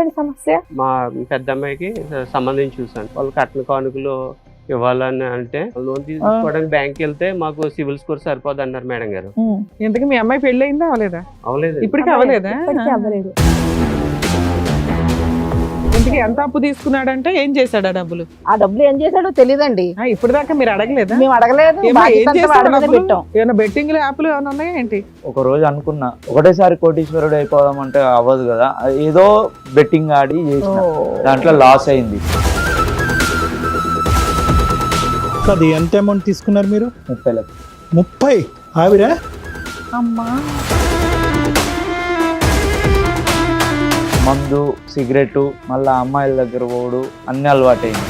ఏంటండి సమస్య? మా పెద్ద అమ్మాయికి సంబంధించి చూసాను. వాళ్ళు కట్న కానుకలు ఇవ్వాలని అంటే లోన్ తీసుకోవడానికి బ్యాంక్ వెళ్తే మాకు సివిల్ స్కోర్ సరిపోదు అన్నారు మేడం గారు. ఇంతకీ మీ అమ్మాయి పెళ్లి అయిందా అవలేదా? అవలేదు. ఇప్పటికీ అవలేదా? అవ్వలేదు. ఇంతకీ ఎంత అప్పు తీసుకున్నాడంటే ఏం చేశాడు ఆ డబ్బులు? ఆ డబ్బులు ఏం చేశాడో తెలియదండి. ఇప్పుడు దాకా మీరు అడగలేదా? మేము అడగలేదు. ఏమైనా బెట్టింగ్ యాప్లు ఏమైనా ఉన్నాయా ఏంటి? ఒక రోజు అనుకున్నా ఒకటేసారి కోటీశ్వరుడు అయిపోదాం అంటే అవ్వదు కదా, ఏదో బెట్టింగ్ ఆడి చేసిన దాంట్లో లాస్ అయింది. అది ఎంత అమౌంట్ తీసుకున్నారు మీరు? 30 లక్షలు. 30? ఆవిడ అమ్మా మందు, సిగరెట్, మళ్ళీ అమ్మాయిల దగ్గర పోడు అన్ని అలవాటైంది.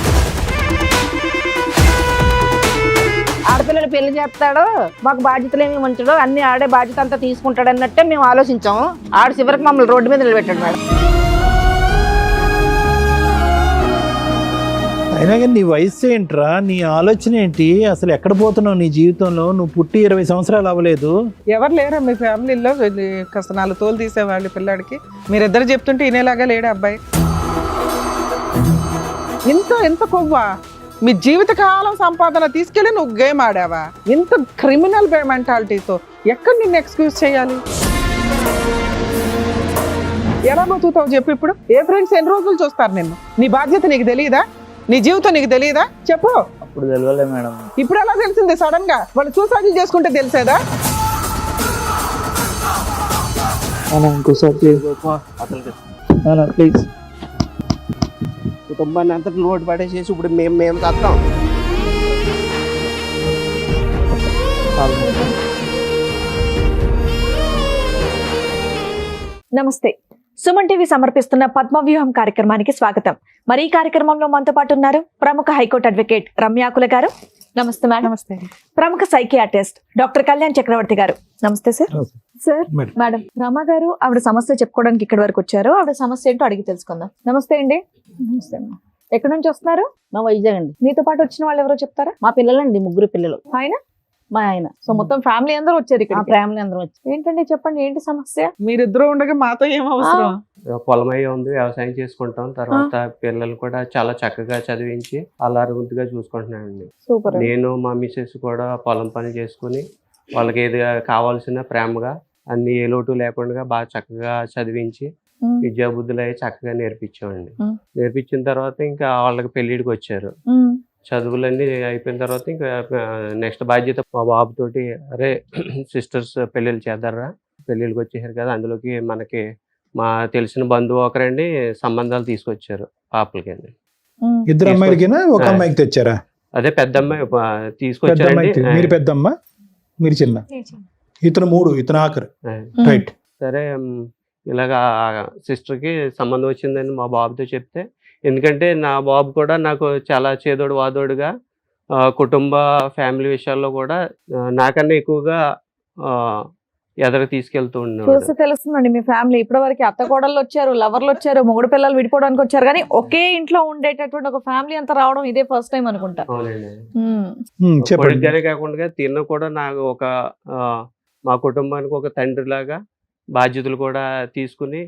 ఆడపిల్లలు పెళ్లి చేస్తాడు, మాకు బాధ్యతలు ఏమి ఉంచడు, అన్ని ఆడే బాధ్యత అంతా తీసుకుంటాడు అన్నట్టే మేము ఆలోచించాము. ఆడ చివరికి మమ్మల్ని రోడ్డు మీద నిలబెట్టాడు మేడం. అయినా కానీ నీ వయసు ఏంట్రా, నీ ఆలోచన ఏంటి, అసలు ఎక్కడ పోతున్నావు నీ జీవితంలో? నువ్వు పుట్టి 20 సంవత్సరాలు అవ్వలేదు. ఎవరు లేరా మీ ఫ్యామిలీలో కాస్త 4 తోలు తీసేవాళ్ళు పిల్లాడికి? మీరిద్దరు చెప్తుంటే ఇనేలాగా లేడు అబ్బాయి. ఎంత కొవ్వా? మీ జీవితకాలం సంపాదన తీసుకెళ్ళి నువ్వు గేమ్ ఆడావా? ఇంత క్రిమినల్ మెంటాలిటీతో ఎక్కడ నిన్ను ఎక్స్క్యూజ్ చేయాలి? ఎలా బతుకుతావు చెప్పు? ఇప్పుడు ఏ ఫ్రెండ్స్ ఎన్ని రోజులు చూస్తారు నిన్ను? నీ బాధ్యత నీకు తెలియదా? నీ జీవితం నీకు తెలియదా? చెప్పు. అప్పుడు తెలియలే మేడం. ఇప్పుడు ఎలా తెలిసింది సడన్ గా? వాళ్ళు సూసైడ్ చేసుకుంటే తెలిసేదా? ఇంకోసారి ప్లీజ్. కుటుంబాన్ని అంతా లోటు పడేసేసి ఇప్పుడు మేము తత్తాం. నమస్తే. సుమన్ టీవీ సమర్పిస్తున్న పద్మవ్యూహం కార్యక్రమానికి స్వాగతం. మరి ఈ కార్యక్రమంలో మనతో పాటు ఉన్నారు ప్రముఖ హైకోర్టు అడ్వకేట్ రమ్యాకుల గారు. నమస్తే మేడం. నమస్తే. ప్రముఖ సైకియాట్రిస్ట్ డాక్టర్ కళ్యాణ్ చక్రవర్తి గారు. నమస్తే సార్. సార్ మేడం రమ గారు ఆవిడ సమస్య చెప్పుకోవడానికి ఇక్కడి వరకు వచ్చారు. ఆవిడ సమస్య ఏంటో అడిగి తెలుసుకుందాం. నమస్తే అండి. నమస్తే. ఎక్కడి నుంచి వస్తున్నారు? మా వైజాగ్ అండి. మీతో పాటు వచ్చిన వాళ్ళు ఎవరో చెప్తారా? మా పిల్లలండి, 3 పిల్లలు. ఆయన మా ఆయన. సో మొత్తం ఫ్యామిలీ అందరూ వచ్చారు ఇక్కడ. ఫ్యామిలీ అందరూ వచ్చి. ఏంటండి చెప్పండి, ఏంటి సమస్య? మీరిద్దరు ఉండగా మాతో ఏం అవసరం? పొలమయ్య ఉంది, వ్యవసాయం చేసుకుంటాం. తర్వాత పిల్లలు కూడా చాలా చక్కగా చదివించి అల్లారుముద్దుగా చూసుకుంటున్నానండి. సూపర్. నేను మా మిస్సెస్ కూడా పొలం పని చేసుకుని వాళ్ళకి ఏది కావాల్సిన ప్రేమగా అన్ని ఏ లోటు లేకుండా బాగా చక్కగా చదివించి విద్యా బుద్ధులు అవి చక్కగా నేర్పించామండి. నేర్పించిన తర్వాత ఇంకా వాళ్ళకి పెళ్లిడికి వచ్చారు. చదువులన్నీ అయిపోయిన తర్వాత ఇంకా నెక్స్ట్ బాధ్యత మా బాబుతోటి, అరే సిస్టర్స్ పెళ్ళిళ్ళు చేద్దారా, పెళ్ళిళ్ళకి వచ్చేసారు కదా, అందులోకి మనకి మా తెలిసిన బంధువు ఒకరండి సంబంధాలు తీసుకొచ్చారు పాపలకి. ఇద్దరు అమ్మాయిలకినా ఒక అమ్మాయికి తెచ్చారా? అదే పెద్ద అమ్మాయి తీసుకొచ్చారండి. మీరు పెద్దమ్మ, మీరు చిన్న, ఇతను 3, ఇతను ఆఖరు. రైట్. సరే ఇలాగా సిస్టర్కి సంబంధం వచ్చిందని మా బాబుతో చెప్తే, ఎందుకంటే నా బాబు కూడా నాకు చాలా చేదోడు వాదోడుగా కుటుంబ ఫ్యామిలీ విషయాల్లో కూడా నాకన్నా ఎక్కువగా ఎదరికి తీసుకెళ్తూ ఉన్నాడు. చూసి తెలుస్తుందండి మీ ఫ్యామిలీ. ఇప్పటి వరకు అత్త కోడళ్ళు వచ్చారు, లవర్లు వచ్చారు, మొగుడు పిల్లలు విడిపోవడానికి వచ్చారు, కానీ ఒకే ఇంట్లో ఉండేటటువంటి ఒక ఫ్యామిలీ అంతా రావడం ఇదే ఫస్ట్ టైం అనుకుంటా. అవునండి. కొడుకుగానే కాకుండా తిన్న కూడా నాకు ఒక మా కుటుంబానికి ఒక తండ్రి లాగా బాధ్యతలు కూడా తీసుకుని.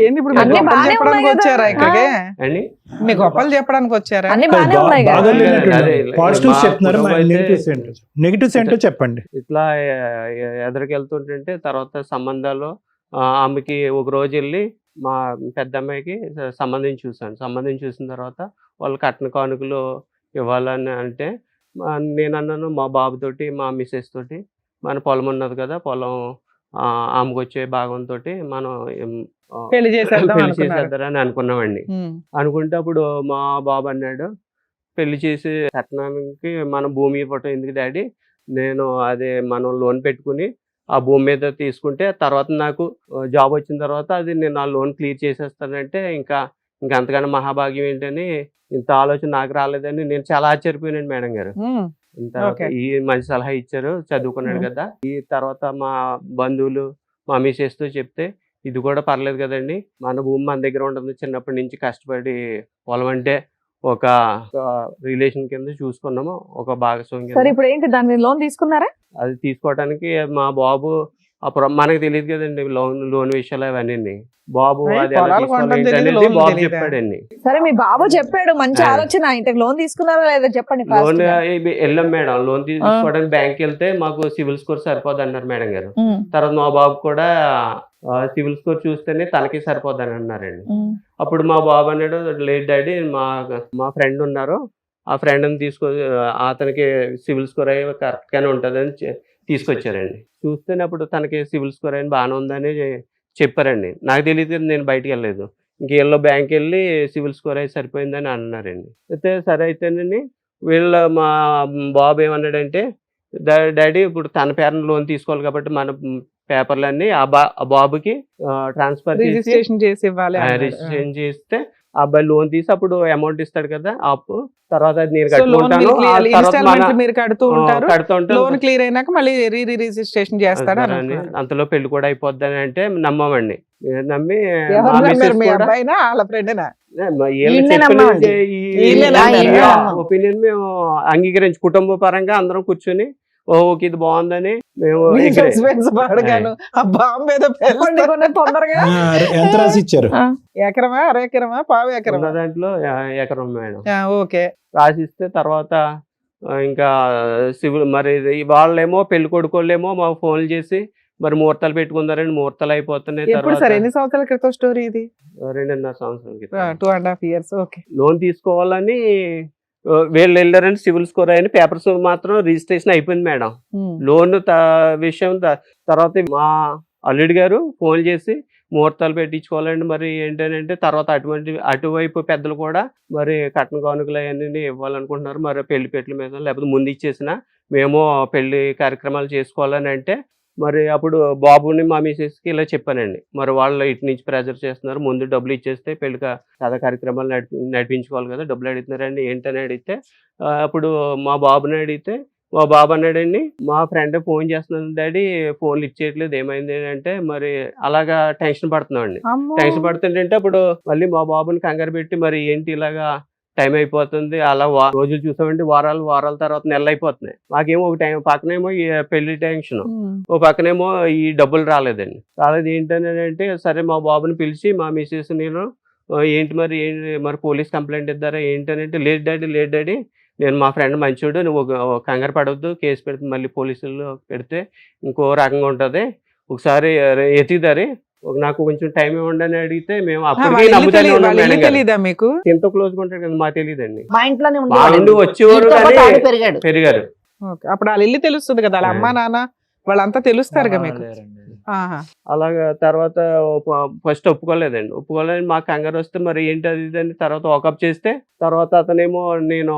ఏంటి ఇప్పుడు చెప్పడానికి వచ్చారా ఇక్కడికి? మీ గొప్పలు చెప్పడానికి వచ్చారా? నెగిటివ్స్ ఏంటో చెప్పండి. ఇట్లా ఎదరికి వెళ్తుంటే తర్వాత సంబంధాలు ఆమెకి ఒక రోజు వెళ్ళి మా పెద్ద అమ్మాయికి సంబంధించి చూసాను. సంబంధించి చూసిన తర్వాత వాళ్ళు కట్న కానుకలు ఇవ్వాలని అంటే నేను అన్నాను మా బాబుతోటి, మా మిస్సెస్ తోటి, మన పొలం ఉన్నది కదా, పొలం ఆమెకు వచ్చే భాగంతో మనం పెళ్లి చేసేద్దారని అనుకున్నామండి. అనుకుంటే అప్పుడు మా బాబు అన్నాడు, పెళ్లి చేసి కట్నానికి మన భూమి ఇవ్వటం ఎందుకు డాడీ, నేను అదే మనం లోన్ పెట్టుకుని ఆ భూమి మీద తీసుకుంటే తర్వాత నాకు జాబ్ వచ్చిన తర్వాత అది నేను ఆ లోన్ క్లియర్ చేసేస్తానంటే ఇంకా అంతకన్నా మహాభాగ్యం ఏంటని, ఇంత ఆలోచన నాకు రాలేదని నేను చాలా ఆశ్చర్యపోయానండి మేడం గారు. ఈ మంచి సలహా ఇచ్చారు, చదువుకున్నాడు కదా. ఈ తర్వాత మా బంధువులు మా మిసెస్ తో చెప్తే, ఇది కూడా పర్లేదు కదండి, మన భూమి మన దగ్గర ఉంటుంది, చిన్నప్పటి నుంచి కష్టపడి పొలం అంటే ఒక రిలేషన్ కింద చూసుకున్నాము, ఒక భాగస్వామి. ఇప్పుడు ఏంటి దాని లోన్ తీసుకున్నారా? అది తీసుకోవడానికి మా బాబు అప్పుడు మనకు తెలియదు కదండి లోన్ విషయాలు అవన్నీ. బాబు అయ్య, అది ఎలా పొలాలు తీసుకోవాలి కొనడం ఏంటి తెలీదు, అనేది లోన్లు బాబు తెలీదా? చెప్పాడండి. సరే మీ బాబు చెప్పాడు, మంచి ఆ. ఆలోచన. ఇంతకు లోన్ తీసుకున్నారా లేదా చెప్పండి fast లోన్ గా. వెళ్ళాం మేడం. లోన్ తీసుకోవడానికి బ్యాంక్ వెళ్తే మాకు సివిల్ స్కోర్ సరిపోదు అన్నారు మేడం గారు. తర్వాత మా బాబు కూడా సివిల్ స్కోర్ చూస్తేనే తనకి సరిపోద్దని అన్నారండి. అప్పుడు మా బాబు అన్నాడు, లేదు డాడీ, మా ఫ్రెండ్ ఉన్నారు, ఆ ఫ్రెండ్ని అతనికి సివిల్ స్కోర్ అయ్యి కరెక్ట్గానే ఉంటుందని తీసుకొచ్చారండి. చూస్తేనే అప్పుడు తనకి సివిల్ స్కోర్ అయిన బాగానే ఉందని చెప్పారండి. నాకు తెలియదు కదా, నేను బయటికి వెళ్ళలేదు. ఇంకేళ్ళో బ్యాంక్ వెళ్ళి సివిల్ స్కోర్ అయి సరిపోయిందని అన్నారండి. అయితే సరే అయితేనండి, మా బాబు ఏమన్నాడంటే, డాడీ ఇప్పుడు తన పేరున లోన్ తీసుకోవాలి కాబట్టి మన పేపర్లన్నీ ఆ బాబుకి ట్రాన్స్ఫర్ చేసి రిజిస్ట్రేషన్ చేసి ఇవ్వాలి అన్నాడు. రిజిస్ట్రేషన్ చేస్తే ఆ అబ్బాయి లోన్ తీసి అప్పుడు అమౌంట్ ఇస్తాడు కదా అప్పు, తర్వాత అది నేను సో లోన్ కట్టుకుంటాను. ఆ తర్వాత ఇన్స్టాల్మెంట్ మీరు కడుతూ ఉంటారు, కడుతూ ఉంటాను. లోన్ క్లియర్ అయినాక మళ్ళీ రిజిస్ట్రేషన్ చేస్తాడు అని అన్నారు. అంతలో పెళ్లి కూడా అయిపోద్దని అంటే నమ్మమండి. నమ్మి ఎవరు మా నమ్మారు? మిస్సెస్ మీ కూడా అబ్బాయినా వాళ్ళ ఫ్రెండ్నా? ఈయన్నే నమ్మమండి. ఈయన్నే నమ్మారు. ఒపీనియన్ మేము అంగీకరించి కుటుంబ పరంగా అందరం కూర్చొని ఓకే ఇది బాగుందని మేము మీ agree. suspense పాడగాను. ఆ బాంబు ఏదో చెప్పండి కొన్ని తొందరగా. ఎంత రాసి ఇచ్చారు? ఎకరమా, అర ఎకరమా, పావు ఉన్న ఎకరమా? దాంట్లో ఎకరం మేడం ఓకే. రాసిస్తే తర్వాత ఇంకా సివిల్ మరి వాళ్ళేమో పెళ్లి కొడుకోళ్ళేమో మాకు ఫోన్లు చేసి మరి ముహూర్తాలు పెట్టుకున్నారండి. ముహూర్తాలు అయిపోతున్నాయి. ఎప్పుడు సార్, ఎన్ని సంవత్సరాల క్రితం స్టోరీ ఇది? 2.5 సంవత్సరాల క్రితం. 2.5 years. ఓకే. లోన్ తీసుకోవాలని వీళ్ళు వెళ్ళారని సివిల్ స్కోర్ అయిన పేపర్స్ మాత్రం రిజిస్ట్రేషన్ అయిపోయింది మేడం. లోన్ విషయం తర్వాత మా అల్లుడి గారు ఫోన్ చేసి ముహూర్తాలు పెట్టించుకోవాలండి మరి ఏంటంటే తర్వాత అటువైపు పెద్దలు కూడా మరి కట్న కానుకలు అవన్నీ ఇవ్వాలనుకుంటున్నారు. మరి పెళ్లి పెట్టల మీద లేకపోతే ముందు ఇచ్చేసిన మేము పెళ్లి కార్యక్రమాలు చేసుకోవాలని అంటే మరి అప్పుడు బాబుని మా మిసెస్కి ఇలా చెప్పానండి. మరి వాళ్ళు ఇటు నుంచి ప్రెజర్ చేస్తున్నారు, ముందు డబ్బులు ఇచ్చేస్తే పెళ్లి కథ కార్యక్రమాలు నడిపించుకోవాలి కదా, డబ్బులు అడుగుతున్నారండి ఏంటని అడిగితే అప్పుడు మా బాబుని అడిగితే మా బాబు అన్నాడండి, మా ఫ్రెండ్ ఫోన్ చేస్తున్నాను డాడీ, ఫోన్లు ఇచ్చేయట్లేదు ఏమైంది అంటే మరి అలాగా టెన్షన్ పడుతున్నామండి. టెన్షన్ పడుతుంటే అప్పుడు మళ్ళీ మా బాబుని కంగారు పెట్టి మరి ఏంటి ఇలాగా టైం అయిపోతుంది, అలా రోజులు చూసామంటే వారాల తర్వాత నెలలు అయిపోతున్నాయి. మాకేమో ఒక టైం పక్కనేమో ఈ పెళ్లి టెన్షన్, ఓ పక్కనేమో ఈ డబ్బులు రాలేదు ఏంటని అంటే సరే మా బాబుని పిలిచి మా మిసెస్ నేను ఏంటి మరి పోలీస్ కంప్లైంట్ ఇద్దారా ఏంటనంటే లేదు డాడీ నేను మా ఫ్రెండ్ మంచోడు, నువ్వు కంగారు పడవద్దు, కేసు పెడితే మళ్ళీ పోలీసులు పెడితే ఇంకో రకంగా ఉంటుంది, ఒకసారి ఎత్తిదారి నాకు కొంచెం టైం ఇవ్వండి అని అడిగితే మేము అప్పటికే నమ్ముతానే ఉన్నాం మేడం గారు. తెలీదా మీకు? ఎంతో క్లోజ్ గా ఉంటాడు కదా, మాకు తెలియదండి. మా ఇంట్లోనే మా నుండి వచ్చేవారు కానీ పెరిగాడు. పెరిగారు. ఓకే. అప్పుడు వాళ్ళ ఇల్లు తెలుస్తుంది కదా, వాళ్ళ అమ్మా నాన్న వాళ్ళంతా తెలుస్తారుగా మీకు. ఆహా. అలాగా తర్వాత ఫస్ట్ ఒప్పుకోలేదండి. మాకు కంగారు వస్తే మరి ఏంటి అది ఇది అని తర్వాత వాకప్ చేస్తే తర్వాత అతనేమో నేను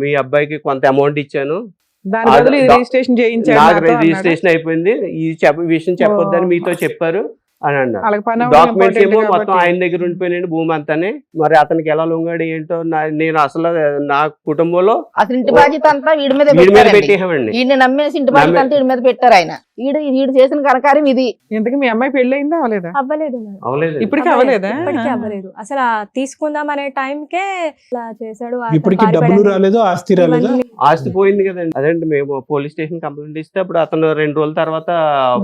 మీ అబ్బాయికి కొంత అమౌంట్ ఇచ్చాను, దాని బదులు ఇది రిజిస్ట్రేషన్ చేయించాడు నాకు నాతో అన్నాడా? రిజిస్ట్రేషన్ అయిపోయింది, ఈ విషయం చెప్పొద్దని మీతో చెప్పారు అని అన్నారు. వాళ్ళకి పని అవ్వడం డాక్యుమెంట్స్ important ఏమో మొత్తం కాబట్టి. ఆయన దగ్గర ఉండిపోయినాడు భూమి అంతానే. మరి అతనికి ఎలా లొంగాడు ఏంటో నేను అసలు నా కుటుంబంలో అసలు ఇంటి బాధ్యత అంతా వీడి మీద వీడి మీద పెట్టారండి. పెట్టేసామండి. వీడిని నమ్మేసి ఇంటి బాధ్యత అంతా వీడి మీద పెట్టారు ఆయన. వీడు చేసిన కనకార్యం ఇది. ఇంతకీ మీ అమ్మాయి పెళ్లి అయిందా అవలేదా? అవ్వలేదు మేడం. అవలేదు. ఇప్పటికీ అవలేదా? ఇప్పటికీ అవ్వలేదు. అసలు ఆ తీసుకుందాం అనే టైంకే ఇలా చేశాడు. ఆ ఇప్పటికి పారిపోయాడు. డబ్బులు రాలేదు, ఆస్తి రాలేదా? ఇవన్నీ ఆస్తి పోయింది కదండి. అదేంటి మేము పోలీస్ స్టేషన్ కంప్లైంట్ ఇస్తే అప్పుడు అతను 2 రోజుల తర్వాత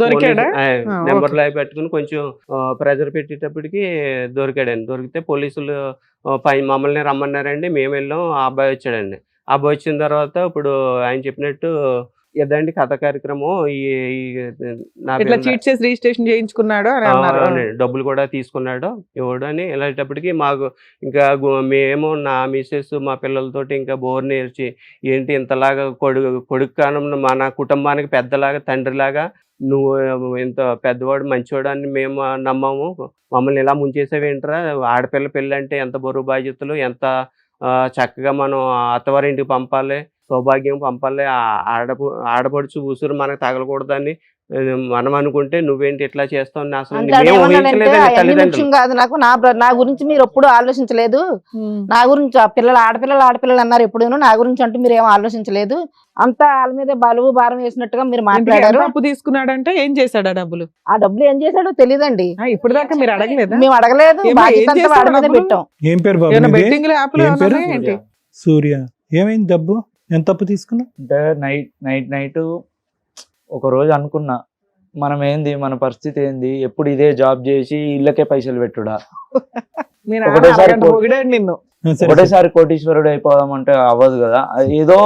దొరికాడా? నెంబర్ లో పెట్టుకుని కొంచెం ప్రెజర్ పెట్టేటప్పటికి దొరికాడండి. దొరికితే పోలీసులు మమ్మల్ని రమ్మన్నారండి. మేము వెళ్ళాం. ఆ అబ్బాయి వచ్చాడండి. ఆ అబ్బాయి వచ్చిన తర్వాత ఇప్పుడు ఆయన చెప్పినట్టు ఏదండి కథ కార్యక్రమం నా ఇట్లా చీట్ చేసి రిజిస్ట్రేషన్ చేయించుకున్నాడు అని అన్నారు. డబ్బులు కూడా తీసుకున్నాడు ఇవ్వడు అని. వెళ్ళేటప్పటికి మాకు ఇంకా మేము నా మిసెస్ మా పిల్లలతోటి ఇంకా బోర్ నేర్చి ఏంటి ఇంతలాగా కొడుకు కానం మన కుటుంబానికి పెద్దలాగా తండ్రిలాగా నువ్వు ఇంత పెద్దవాడు మంచివాడు అని మేము నమ్మాము, మమ్మల్ని ఇలా ముంచేసేవేంట్రా, ఆడపిల్ల పెళ్ళి అంటే ఎంత బరువు బాధ్యతలు, ఎంత చక్కగా మనం అత్తవారింటికి పంపాలి, సౌభాగ్యం పంపాలి, ఆడపడుచు ఉసురు మనకు తగలకూడదని మనం అనుకుంటే నువ్వేంటి ఇట్లా చేస్తావు అసలు మేము ఊహించలేదండి తల్లిదండ్రులు. కాదు నాకు నా గురించి మీరు ఎప్పుడు ఆలోచించలేదు. నా గురించి ఆడపిల్లలు అన్నారు ఎప్పుడూ, నా గురించి అంటూ మీరు ఏం ఆలోచించలేదు. అంతా వాళ్ళ మీద బలువు భారం వేసినట్టుగా మీరు మాట్లాడారు. అప్పు తీసుకున్నాడంటే ఏం చేశాడు? ఆ డబ్బులు ఏం చేశాడో తెలియదండి. ఇప్పుడు దాకా మీరు అడగలేదా? మేము అడగలేదు, ఏం బాధ్యత అంతా చేశాడు వాడి మీద డబ్బులు? పెట్టాం. ఏం పేరు బాబు ఏమైనా మీది? బెట్టింగ్ యాప్లు ఏం పేరు? ఏంటి? సూర్య. ఏమైంది డబ్బు? ఎంత అప్పు తీసుకున్నావు? అంటే నైట్ ఒక రోజు అనుకున్నా మనం ఏంది, మన పరిస్థితి ఏంది, ఎప్పుడు ఇదే జాబ్ చేసి ఇళ్ళకే పైసలు పెట్టుడా, మీ నాన్న ఒకటేసారి అరగంట పొగిడాడు నిన్ను. ఒకటేసారి కోటీశ్వరుడు అయిపోదాం అంటే అవ్వదు కదా. ఏదో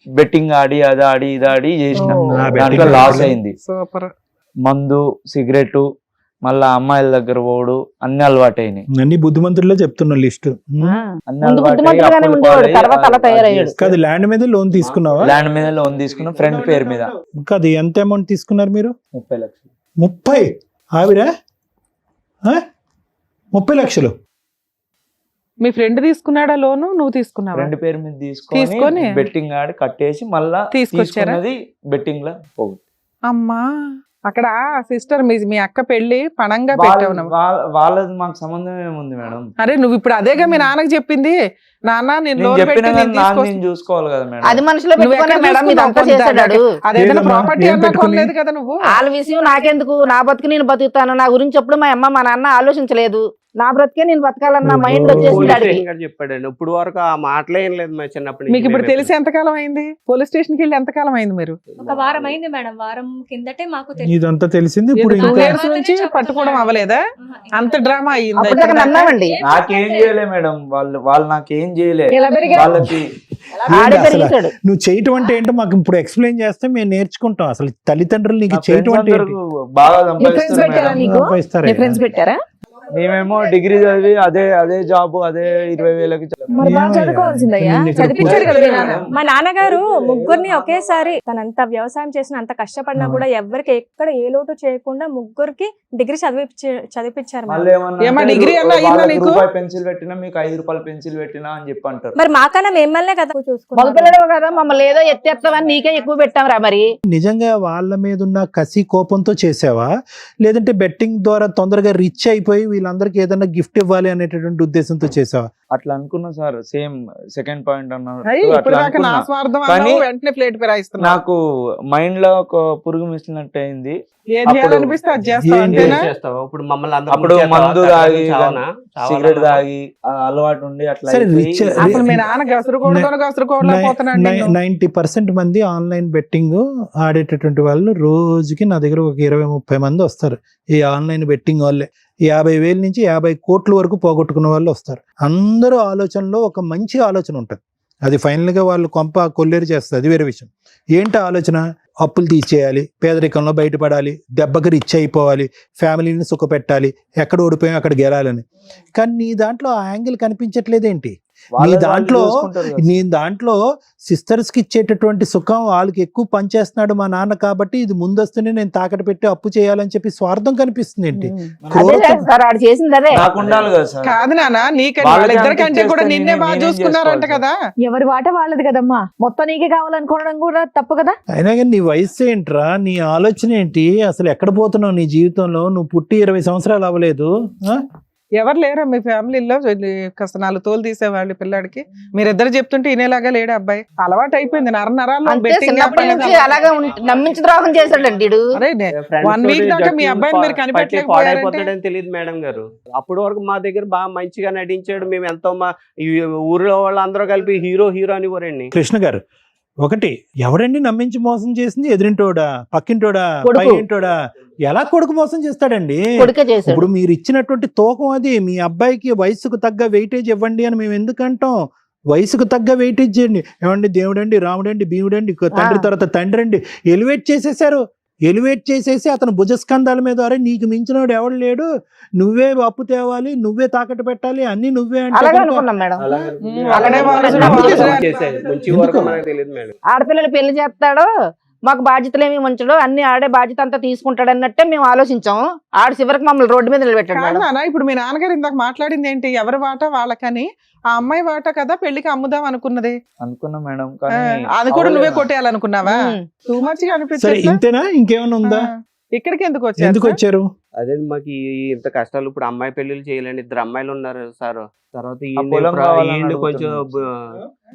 బెట్టింగ్ ఆడి అది ఆడి ఇది ఆడి చేసిన, దాంట్లో లాస్ అయింది. సూపర్. మందు, సిగరెట్, మళ్ళా అమ్మాయిల దగ్గర పోడు, అన్ని అలవాటు అయినాయి. అన్ని బుద్ధిమంతుల్లో చెప్తున్నా లిస్ట్. అన్ని ముందు అలవాటు బుద్ధిమంతుడుగానే ఉండేవాడు, తర్వాత అలా తయారయ్యాడు. కాదు, ల్యాండ్ మీద లోన్ తీసుకున్నావా? ల్యాండ్ మీద లోన్ తీసుకున్నాం, ఫ్రెండ్ పేరు మీద. కాదు, ఎంత అమౌంట్ తీసుకున్నారు మీరు? 30 లక్షలు. 30? ఆవిడ 30 లక్షలు? మీ ఫ్రెండ్ తీసుకున్నాడా లోను, నువ్వు తీసుకున్నావా? ఫ్రెండ్ పేరు మీద తీసుకొని తీసుకొని బెట్టింగ్ ఆడి కట్టేసి మళ్ళా తీసుకొచ్చారా? తీసుకున్నది బెట్టింగ్ లా పోగుతుంది. అమ్మా, అక్కడ సిస్టర్ మీ అక్క పెళ్లి పణంగా పెట్టావు నువ్వు. వాళ్ళది మాకు సంబంధం ఏముంది మేడం? అరే నువ్వు ఇప్పుడు అదేగా మీ నాన్నకి చెప్పింది, నాన్న నేను నేను లోన్ చెప్పిన పెట్టి కానీ నేను నాన్న తీసుకొస్తా. నేను చూసుకోవాలి కదా మేడం. అది మనసులో నువ్వు పెట్టుకునే ఎక్కడ మేడం ఇదంతా చూసుకున్నావు? చేశాడు. అదేదైనా లేదమ్మా, ప్రాపర్టీ ఏం అన్నా పెట్టుకుని? కొనలేదు కదా నువ్వు. వాళ్ళ విషయం నాకెందుకు, నా బతుకు నేను బతుకుతాను, నా గురించి ఎప్పుడు మా అమ్మ మా నాన్న ఆలోచించలేదు, నా బ్రతికే నేను బతకాలన్న మైండ్ వచ్చేసింది పోలీస్ అడిగి. స్టేషన్ గారు చెప్పాడండి. ఇప్పుడు వరకు ఆ మాటలే ఏం లేదు మా చిన్నప్పటి నుంచి. మీకు ఇప్పుడు మేము తెలిసి ఎంతకాలం అయింది? పోలీస్ స్టేషన్కి వెళ్ళి ఎంతకాలం అయింది మీరు? ఒక వారం అయింది మేడం. వారం కిందటే మాకు తెలిసింది. ఇదంతా తెలిసింది ఇప్పుడు. 2 ఇంకా years నుంచి పట్టుకోవడం అవ్వలేదా? అంత డ్రామా అయ్యింది. అప్పటిదాకా నమ్మామండి. నాకేం చేయలే మేడం, వాళ్ళు నాకేం చేయలే. ఎలా పెరిగారు? వాళ్ళకి ఆడే ఏంటి అసలు? పెరిగేశాడు. నువ్వు చేయటం అంటే ఏంటో మాకు ఇప్పుడు ఎక్స్ప్లెయిన్ చేస్తే మేము నేర్చుకుంటాం. అసలు తల్లిదండ్రులు నీకు నా చేయటం friends అంటే ఏంటి? అందరూ బాగా ఫ్రెండ్స్ సంపాదిస్తారు పెట్టారా మేడం. నీకు? సంపాదిస్తారా? నీ ఫ్రెండ్స్ పెట్టారా? మేమేమో డిగ్రీ చదివి అదే జాబ్ అదే 20,000కి మరి బాగా ఏమయ్యా? చదువుకోవాల్సిందయ్యా, నేను ఇక్కడ చదివించాడు కదా మీ నాన్న. మా నాన్నగారు ముగ్గురిని ఒకేసారి తనంత వ్యవసాయం చేసిన అంత కష్టపడినా కూడా ఎవరికి ఎక్కడ ఏ లోటు చేయకుండా ముగ్గురికి డిగ్రీ చదివిపించారు మేడం. మళ్ళీ ఏమన్నా ఏమ్మా, అంటే డిగ్రీ అన్నా అయ్యిందా వాళ్ళకి నీకు? రూపాయి పెన్సిల్ పెట్టినా మీకు 5 రూపాయల పెన్సిల్ పెట్టినా అని చెప్పి అంటారు. మరి మాకన్నా మిమ్మల్నే కదా చూసుకున్నాం. మగపిల్లడు కదా, మమ్మల్ని ఏదో ఎత్తేస్తామని నీకే ఎక్కువ పెట్టాంరా మరి. నిజంగా వాళ్ళ మీద ఉన్న కసి కోపంతో చేసావా, లేదంటే బెట్టింగ్ ద్వారా తొందరగా రిచ్ అయిపోయి వీళ్ళందరికీ ఏదైనా గిఫ్ట్ ఇవ్వాలి అనేటటువంటి ఉద్దేశంతో చేసావా? అట్లా అనుకున్నా సార్, సేమ్ సెకండ్ పాయింట్ అన్నారు. అయ్యి, ఇప్పుడు అట్లా దాకా నా అనుకున్నా. స్వార్థం కానీ అన్నావు, వెంటనే ప్లేట్ ఫిరాయిస్తున్నా. నాకు మైండ్ లో ఒక పురుగు మిసినట్టు అయింది. ఏం అప్పుడు చేయాలనిపిస్తే అది చేస్తావు ఏంటి? అంతేనా? చేస్తావా? ఇప్పుడు మమ్మల్ని అందరూ అప్పుడు ముంచేస్తావా? మందు తాగి చావనా? సిగరెట్ చావాలా? తాగి ఆ అలవాటు ఉండి అట్లా సరే, అయిపోయి రిచ్- అసలు మీ నాన్న గసరుకోవడం పోతున్నాడు నిన్ను. 90% మంది ఆన్లైన్ బెట్టింగ్ ఆడేటటువంటి వాళ్ళు రోజుకి నా దగ్గర ఒక 20-30 మంది వస్తారు. ఈ ఆన్లైన్ బెట్టింగ్ వాళ్ళే 50,000 నుంచి 50 కోట్ల వరకు పోగొట్టుకున్న వాళ్ళు వస్తారు. అందరూ ఆలోచనలో ఒక మంచి ఆలోచన ఉంటుంది. అది ఫైనల్ గా వాళ్ళు కొంప కొల్లేరు చేస్తుంది, అది వేరే విషయం. ఏంటి ఆలోచన? అప్పులు తీసేయాలి, పేదరికంలో బయటపడాలి, దెబ్బకి రిచ్ అయిపోవాలి, ఫ్యామిలీని సుఖపెట్టాలి, ఎక్కడ ఓడిపోయాం అక్కడ గెలాలని. కానీ నీ దాంట్లో ఆ యాంగిల్ కనిపించట్లేదేంటి? వాళ్ళ నీ దాంట్లో చూసుకుంటారు కదా. నీ దాంట్లో సిస్టర్స్ కి ఇచ్చేటటువంటి సుఖం వాళ్ళకి ఎక్కువ పనిచేస్తున్నాడు మా నాన్న, కాబట్టి ఇది ముందస్తునే నేను తాకట్టు పెట్టి అప్పు చేయాలని చెప్పి స్వార్థం కనిపిస్తుంది ఏంటి? అదే సార్ ఆడు చేసింది అదే. నాకు ఉండాలి కదా సార్. కాదు నాన్న, నీకంటే వాళ్ళకి వాళ్ళిద్దరికంటే కూడా అంత నిన్నే బాగా నేనేం చూసుకున్నారంట చేసుకోవాలి కదా. ఎవరి వాట వాళ్ళది కదమ్మా, మొత్తం నీకే కావాలనుకోవడం కూడా తప్పు కదా. అయినా కానీ నీ వయసు ఏంట్రా, నీ ఆలోచన ఏంటి, అసలు ఎక్కడ పోతున్నావు నీ జీవితంలో? నువ్వు పుట్టి 20 సంవత్సరాలు అవ్వలేదు. ఎవరు లేరా మీ ఫ్యామిలీలో కాస్త 4 తోలు తీసేవాళ్ళు పిల్లాడికి? మీరిద్దరు చెప్తుంటే ఇనేలాగా లేడు అబ్బాయి. అలవాటు అయిపోయింది నరాల్లో అంతే, బెట్టింగ్. చిన్నప్పటి నుంచి అలాగే నమ్మించి ద్రోహం చేశాడండి ఈడు. అరే ఫ్రెండ్స్ 1 వీక్ తోటి దాకా మీ జట్టు అబ్బాయిని మీరు పట్టి కనిపెట్టలేకపోయారంటే పాడైపోతాడని తెలియదు మేడం గారు. అప్పటి వరకు మా దగ్గర బాగా మంచిగా నటించాడు. మేము ఎంతో మా ఈ ఊర్లో వాళ్ళందరూ కలిపి హీరో అని ఊరండి. కృష్ణ గారు, ఒకటి, ఎవరండి నమ్మించి మోసం చేసింది? ఎదురింటోడా, పక్కింటోడా, కొడుకు. పైంటోడా? ఎలా కొడుకు మోసం చేస్తాడండి? కొడుకే చేశాడు. ఇప్పుడు మీరు ఇచ్చినటువంటి తూకం అది. మీ అబ్బాయికి వయసుకు తగ్గ వెయిటేజ్ ఇవ్వండి అని మేము ఎందుకంటాం? వయసుకు తగ్గ వెయిటేజ్ చేయండి. ఏమండి, దేవుడండి, రాముడండి, భీముడండి, తండ్రి తర్వాత తండ్రి అండి, ఎలివేట్ చేసేసారు. ఎలివేట్ చేసేసి అతను భుజస్కంధాల మీద, అరే నీకు మించినోడు ఎవడు లేడు, నువ్వే అప్పు తేవాలి, నువ్వే తాకట్టు పెట్టాలి, అన్ని నువ్వే అంటే అలాగే కనుక అనుకున్నాం మేడం. అలాగే వాళ్ళు చేసేది మంచి వరకు మనకు తెలియదు మేడం. ఆడపిల్లలు పెళ్లి చేస్తాడో మాకు బాధ్యతలు ఏమి ఉంచడో, అన్ని ఆడే బాధ్యత అంతా తీసుకుంటాడు అన్నట్టే మేము ఆలోచించాము. ఆడ చివరికి మమ్మల్ని రోడ్డు మీద నిలబెట్టాడు కాదు మేడం. నాన్న, ఇప్పుడు మీ నాన్నగారు ఇందాక మాట్లాడింది ఏంటి? ఎవరి వాట వాళ్ళకని. ఆ అమ్మాయి వాట కదా పెళ్లికి అమ్ముదాం అనుకున్నది. అనుకున్నా మేడం, ఆ, కానీ అది కూడా నువ్వే అవ్వలేదు. కొట్టేయాలనుకున్నావా? టూ మచ్ గా సరే, అనిపించింది. ఇంతేనా? ఇంకేమైనా ఉందా? ఇక్కడికి ఎందుకు ఎందుకు వచ్చారు? వచ్చారు? అదే మాకు ఇంత కష్టాలు. ఇప్పుడు అమ్మాయి పెళ్లిళ్ళు చేయాలండి, 2 అమ్మాయిలు ఉన్నారు సార్. తర్వాత ఆ పొలం కావాలని ఈయన్ని కొంచెం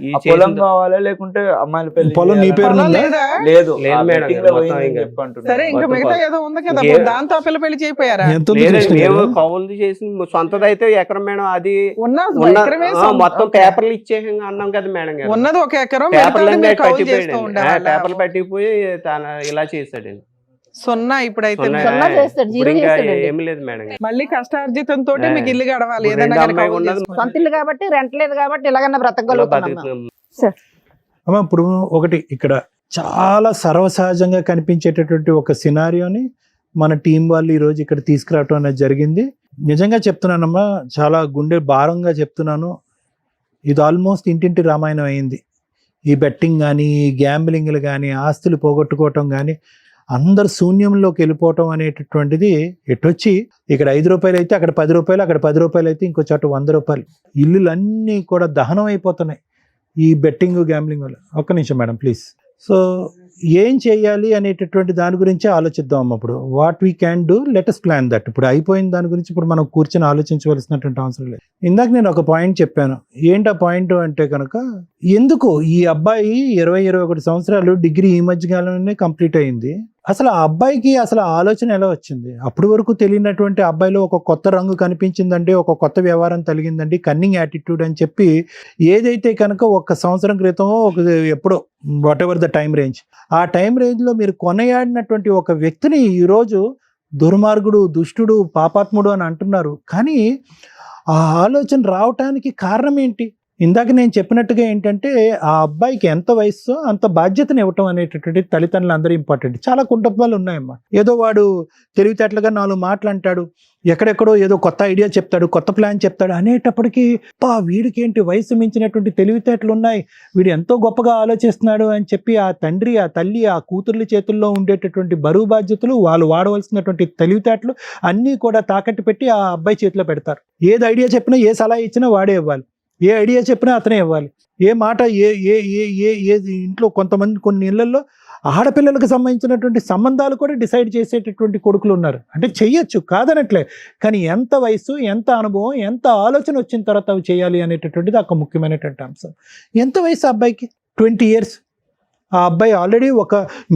ఈ ఆ పొలం చేసిన- కావాలా లేకుంటే అమ్మాయిల పెళ్లి పొలం నీ చేయాలా? పేరు పొలం ఉందా? లేదా? లేదు, లేదు ఆ మేడం, betting లో మొత్తం పోయిందని ఇంకా. చెప్పి అంటున్నారు. సరే, ఇంకా మొత్తం మిగతా ఏదో ఉంది కదా, ఇంకే- దాంతో ఆ పిల్ల పెళ్లి చేయిపోయారా? ఎంత ఉంది లేదండి, కృష్ణ మేము గారు? కౌలు చేసి సొంతదైతే ఎకరం మేడం. అది ఎకరమే మొత్తం పేపర్లు ఇచ్చేసి అన్నాం కదా మేడం గారు. ఉన్నది 1 ఎకరం, పేపర్లు మిగతాది మీరు కౌలు చేస్తూ పట్టిపోయాడు, ఉండేవాళ్ళా? పేపర్లు పట్టిపోయి తన ఇలా చేశాడండి. సున్నా ఇప్పుడైతే సున్నా. మీరు. సున్నా చేస్తాడు, ఇప్పుడు జీరో ఇంకా చేస్తాడండి. ఏమీ లేదు మేడం గారు. మళ్ళీ కష్టార్జితంతో మీకు ఇల్లు గడవాలి, ఇప్పుడు ఏదైనా రెండు కానీ అమ్మాయి కబుర్లు ఉన్నది. చేసుకోవాలి. సొంత ఇల్లు కాబట్టి రెంట్ లేదు కాబట్టి ఇలాగన్నా ఇలా బ్రతకగలుగుతున్నాం. బతుకుతున్నాం. అమ్మ ఇప్పుడు ఒకటి ఇక్కడ చాలా సర్వసహజంగా కనిపించేటటువంటి ఒక సినారియోని మన టీం వాళ్ళు ఈరోజు ఇక్కడ తీసుకురావటం అనేది జరిగింది. నిజంగా చెప్తున్నానమ్మా, చాలా గుండె భారంగా చెప్తున్నాను. ఇది ఆల్మోస్ట్ ఇంటింటి రామాయణం అయింది. ఈ బెట్టింగ్ కానీ, ఈ గ్యాంబ్లింగ్లు కానీ, ఆస్తులు పోగొట్టుకోవటం కానీ, అందరు శూన్యంలోకి వెళ్ళిపోవటం అనేటటువంటిది ఎటొచ్చి ఇక్కడ 5 రూపాయలు అయితే అక్కడ 10 రూపాయలు, అక్కడ 10 రూపాయలు అయితే ఇంకో చోట 100 రూపాయలు. ఇల్లులన్నీ కూడా దహనం అయిపోతున్నాయి ఈ బెట్టింగ్ గ్యాంబ్లింగ్ వల్ల. ఒక్క నిమిషం మేడం ప్లీజ్. సో ఏం చేయాలి అనేటటువంటి దాని గురించి ఆలోచిద్దాం అమ్మ. ఇప్పుడు what we can do, let us plan that. ఇప్పుడు అయిపోయిన దాని గురించి ఇప్పుడు మనం కూర్చొని ఆలోచించవలసినటువంటి అవసరం లేదు. ఇందాక నేను ఒక పాయింట్ చెప్పాను. ఏంటి ఆ పాయింట్ అంటే కనుక, ఎందుకు ఈ అబ్బాయి 20-21 సంవత్సరాలు డిగ్రీ ఈ మధ్యకాలంలోనే కంప్లీట్ అయింది. అసలు ఆ అబ్బాయికి అసలు ఆలోచన ఎలా వచ్చింది? అప్పటి వరకు తెలియనటువంటి అబ్బాయిలో ఒక కొత్త రంగు కనిపించిందండి, ఒక కొత్త వ్యవహారం కలిగిందండి, కన్నింగ్ యాటిట్యూడ్ అని చెప్పి ఏదైతే కనుక 1 సంవత్సరం క్రితం ఎప్పుడో what ever the time range, ఆ టైం రేంజ్లో మీరు కొనయాడినటువంటి ఒక వ్యక్తిని ఈరోజు దుర్మార్గుడు, దుష్టుడు, పాపాత్ముడు అని అంటున్నారు. కానీ ఆ ఆలోచన రావటానికి కారణం ఏంటి? ఇందాక నేను చెప్పినట్టుగా ఏంటంటే, ఆ అబ్బాయికి ఎంత వయస్సో అంత బాధ్యతను ఇవ్వటం అనేటటువంటి తల్లిదండ్రులు అందరూ ఇంపార్టెంట్. చాలా కుటుంబాలు ఉన్నాయమ్మా. ఏదో వాడు తెలివితేటలుగా 4 మాటలు అంటాడు, ఎక్కడెక్కడో ఏదో కొత్త ఐడియా చెప్తాడు, కొత్త ప్లాన్ చెప్తాడు అనేటప్పటికీ వీడికి ఏంటి వయసు మించినటువంటి తెలివితేటలు ఉన్నాయి, వీడు ఎంతో గొప్పగా ఆలోచిస్తున్నాడు అని చెప్పి ఆ తండ్రి, ఆ తల్లి, ఆ కూతుర్ల చేతుల్లో ఉండేటటువంటి బరువు బాధ్యతలు, వాళ్ళు వాడవలసినటువంటి తెలివితేటలు అన్నీ కూడా తాకట్టు పెట్టి ఆ అబ్బాయి చేతిలో పెడతారు. ఏది ఐడియా చెప్పినా, ఏ సలహా ఇచ్చినా వాడే ఇవ్వాలి, ఏ ఐడియా చెప్పినా అతనే ఇవ్వాలి, ఏ మాట ఏ ఇంట్లో కొంతమంది కొన్ని ఇళ్లలో ఆడపిల్లలకు సంబంధించినటువంటి సంబంధాలు కూడా డిసైడ్ చేసేటటువంటి కొడుకులు ఉన్నారు. అంటే చెయ్యొచ్చు, కాదనట్లే, కానీ ఎంత వయసు, ఎంత అనుభవం, ఎంత ఆలోచన వచ్చిన తర్వాత అవి చేయాలి అనేటటువంటిది ఒక ముఖ్యమైనటువంటి అంశం. ఎంత వయసు అబ్బాయికి? 20 years. ఆ అబ్బాయి ఆల్రెడీ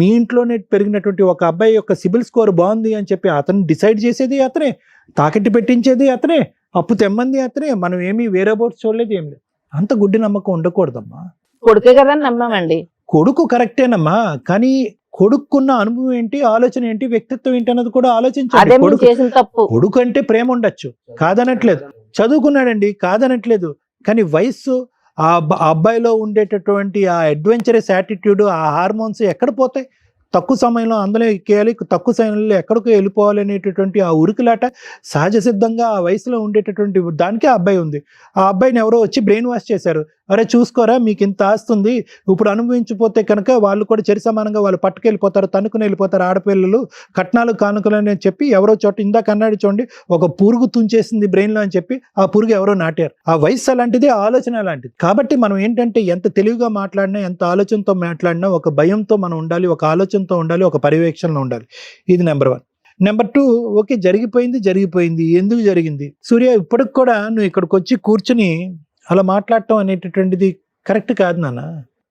మీ ఇంట్లోనే పెరిగినటువంటి ఒక అబ్బాయి యొక్క సిబిల్ స్కోర్ బాగుంది అని చెప్పి అతను డిసైడ్ చేసేది అతనే, తాకట్టు పెట్టించేది అతనే, అప్పు తెమ్మంది అతనే. మనం ఏమీ వేరే బోర్డ్స్ చూడలేదు, ఏం లేదు. అంత గుడ్డి నమ్మకం ఉండకూడదమ్మా. కొడుకే కదా నమ్మామండి. కొడుకు కరెక్టేనమ్మా, కానీ కొడుకున్న అనుభవం ఏంటి, ఆలోచన ఏంటి, వ్యక్తిత్వం ఏంటి అన్నది కూడా అదే ఆలోచించాలి. మేము కొడుకు చేసిన తప్పు. కొడుకు అంటే ప్రేమ ఉండొచ్చు, కాదనట్లేదు, చదువుకున్నాడండి, కాదనట్లేదు. కానీ వయస్సు, ఆ అబ్బాయిలో ఉండేటటువంటి ఆ అడ్వెంచరస్ యాటిట్యూడ్, ఆ హార్మోన్స్ ఎక్కడ పోతాయి? తక్కువ సమయంలో అందులో ఎక్కేయాలి, తక్కువ సమయంలో ఎక్కడికో వెళ్ళిపోవాలి అనేటటువంటి ఆ ఉరుకులాట సహజ సిద్ధంగా ఆ వయసులో ఉండేటటువంటి దానికే ఆ అబ్బాయి ఉంది. ఆ అబ్బాయిని ఎవరో వచ్చి బ్రెయిన్ వాష్ చేశారు. అరే చూసుకోరా, మీకు ఇంత ఆస్తుంది, ఇప్పుడు అనుభవించిపోతే కనుక వాళ్ళు కూడా చెరి సమానంగా వాళ్ళు పట్టుకెళ్ళిపోతారు, తనుకుని వెళ్ళిపోతారు ఆడపిల్లలు, కట్నాలు కానుకలు అని చెప్పి ఎవరో చోట ఇందాక అన్నాడు చూడండి, ఒక పురుగు తుంచేసింది బ్రెయిన్లో అని చెప్పి ఆ పురుగు ఎవరో నాటారు. ఆ వయసు అలాంటిది, ఆలోచన అలాంటిది. కాబట్టి మనం ఏంటంటే ఎంత తెలివిగా మాట్లాడినా, ఎంత ఆలోచనతో మాట్లాడినా ఒక భయంతో మనం ఉండాలి, ఒక ఆలోచనతో ఉండాలి, ఒక పర్యవేక్షణలో ఉండాలి. ఇది నెంబర్ 1. నెంబర్ 2, ఓకే జరిగిపోయింది, ఎందుకు జరిగింది? సూర్య, ఇప్పటికి కూడా నువ్వు ఇక్కడికి వచ్చి కూర్చుని అలా మాట్లాడటం అనేటటువంటిది కరెక్ట్ కాదు నాన్న.